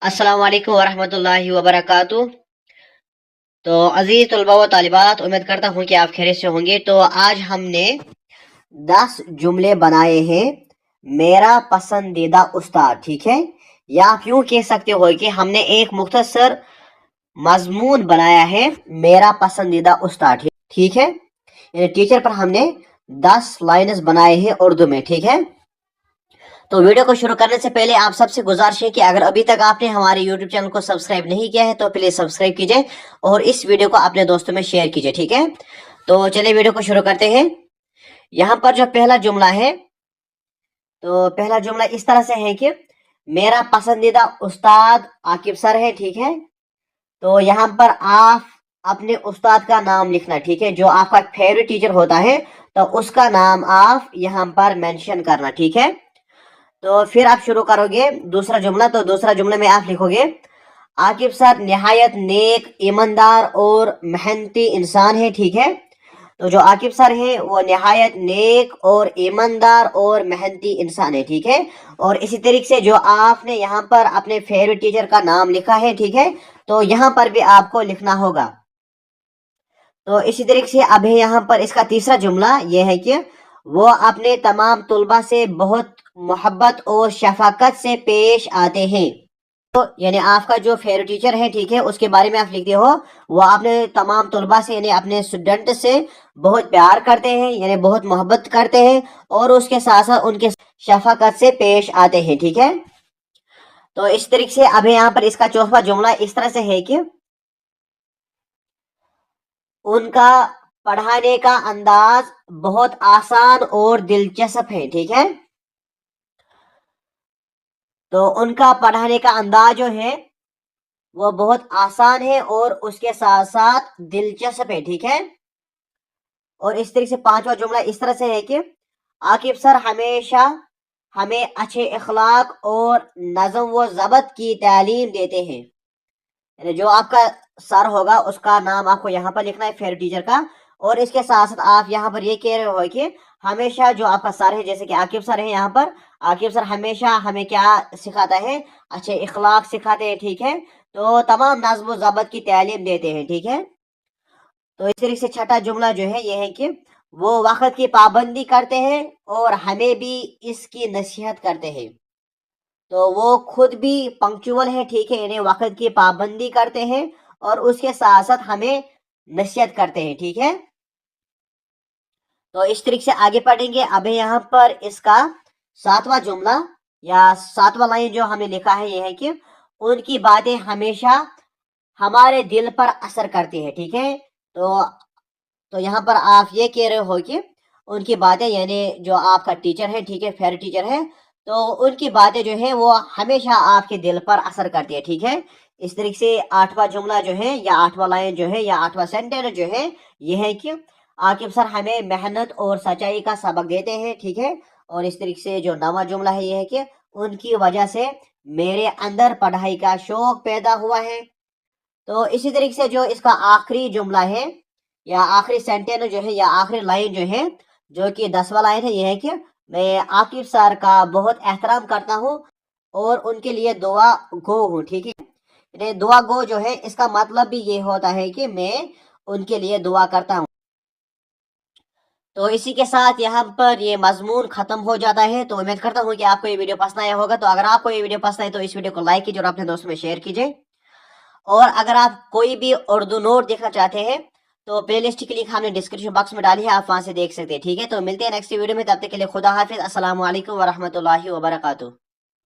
अस्सलाम वालेकुम वरहमतुल्लाहि वबरकातुह। तो अजीज तलबा व तालिबात, उम्मीद करता हूँ कि आप खैरियत से होंगे। तो आज हमने 10 जुमले बनाए हैं मेरा पसंदीदा उस्ताद, ठीक है। या आप यूं कह सकते हो कि हमने एक मुख्तसर मजमून बनाया है मेरा पसंदीदा उस्ताद, ठीक है। यानी टीचर पर हमने 10 लाइन्स बनाए हैं उर्दू में, ठीक है। तो वीडियो को शुरू करने से पहले आप सबसे गुजारिश है कि अगर अभी तक आपने हमारे YouTube चैनल को सब्सक्राइब नहीं किया है तो प्लीज सब्सक्राइब कीजिए और इस वीडियो को अपने दोस्तों में शेयर कीजिए, ठीक है। तो चलिए वीडियो को शुरू करते हैं। यहाँ पर जो पहला जुमला है, तो पहला जुमला इस तरह से है कि मेरा पसंदीदा उस्ताद आकिब सर है, ठीक है। तो यहाँ पर आप अपने उस्ताद का नाम लिखना, ठीक है। जो आपका फेवरेट टीचर होता है तो उसका नाम आप यहाँ पर मेंशन करना, ठीक है। तो फिर आप शुरू करोगे दूसरा जुमला। तो दूसरा जुमले में आप लिखोगे आकिब सर निहायत नेक, ईमानदार और मेहनती इंसान है, ठीक है। तो जो आकिब सर है वो निहायत नेक और ईमानदार और मेहनती इंसान है, ठीक है। और इसी तरीके से जो आपने यहाँ पर अपने फेवरेट टीचर का नाम लिखा है, ठीक है, तो यहाँ पर भी आपको लिखना होगा। तो इसी तरीके से अब है यहाँ पर इसका तीसरा जुमला ये है कि वो अपने तमाम तुलबा से बहुत मोहब्बत और शफाकत से पेश आते हैं। तो यानी आपका जो फेवरेट टीचर है, ठीक है, उसके बारे में आप लिखते हो वो अपने तमाम तुलबा से यानी अपने स्टूडेंट से बहुत प्यार करते हैं, यानी बहुत मोहब्बत करते हैं और उसके साथ साथ उनके शफाकत से पेश आते हैं, ठीक है। तो इस तरीके से अब यहाँ पर इसका चौथा जुमला इस तरह से है कि उनका पढ़ाने का अंदाज बहुत आसान और दिलचस्प है, ठीक है। तो उनका पढ़ाने का अंदाज जो है वो बहुत आसान है और उसके साथ साथ दिलचस्प है, ठीक है। और इस तरीके से पांचवा जुमला इस तरह से है कि आकिब सर हमेशा हमें अच्छे इखलाक और नज़म व ज़ब्त की तालीम देते हैं। यानी जो आपका सर होगा उसका नाम आपको यहाँ पर लिखना है, फेवरेट टीचर का। और इसके साथ साथ आप यहाँ पर ये कह रहे हो कि हमेशा जो आपका सर है, जैसे कि आकिब सर है, यहाँ पर आकिब सर हमेशा हमें क्या सिखाता है, अच्छे इखलाक सिखाते हैं, ठीक है। तो तमाम नज़्म व ज़ब्त की तालीम देते हैं, ठीक है। तो इस तरीके से छठा जुमला जो है ये है कि वो वक्त की पाबंदी करते हैं और हमें भी इसकी नसीहत करते हैं। तो वो खुद भी पंक्चुअल है, ठीक है, यानी वक्त की पाबंदी करते हैं और उसके साथ साथ हमें नसीहत करते हैं, ठीक है। तो इस तरीके से आगे पढ़ेंगे। अब यहाँ पर इसका सातवां जुमला या सातवां लाइन जो हमने लिखा है ये है कि उनकी बातें हमेशा हमारे दिल पर असर करती है, ठीक है। तो यहाँ पर आप ये कह रहे हो कि उनकी बातें यानी जो आपका टीचर है, ठीक है, फेवरेट टीचर है, तो उनकी बातें जो है वो हमेशा आपके दिल पर असर करती है, ठीक है। इस तरीके से आठवां जुमला जो है या आठवां लाइन जो है या आठवां सेंटेंस जो है ये है कि आकिब सर हमें मेहनत और सच्चाई का सबक देते हैं, ठीक है। और इस तरीके से जो नवा जुमला है ये है कि उनकी वजह से मेरे अंदर पढ़ाई का शौक पैदा हुआ है। तो इसी तरीके से जो इसका आखिरी जुमला है या आखिरी सेंटेंस जो है या आखिरी लाइन जो है, जो कि 10वां लाइन है, ये है कि मैं आकिब सर का बहुत एहतराम करता हूँ और उनके लिए दुआ गो हूँ, ठीक है। यानी दुआ गो जो है इसका मतलब भी ये होता है कि मैं उनके लिए दुआ करता हूँ। तो इसी के साथ यहाँ पर ये मजमून खत्म हो जाता है। तो उम्मीद करता हूँ कि आपको ये वीडियो पसंद आया होगा। तो अगर आपको ये वीडियो पसंद आए तो इस वीडियो को लाइक कीजिए और अपने दोस्तों में शेयर कीजिए। और अगर आप कोई भी उर्दू नोट देखना चाहते हैं तो प्लेलिस्ट की लिंक हमने डिस्क्रिप्शन बॉक्स में डाली है, आप वहां से देख सकते हैं, ठीक है। तो मिलते हैं नेक्स्ट वीडियो में, तब तक के लिए खुदा हाफिज। अस्सलाम वालेकुम वरहमतुल्लाहि वबरकातुहू।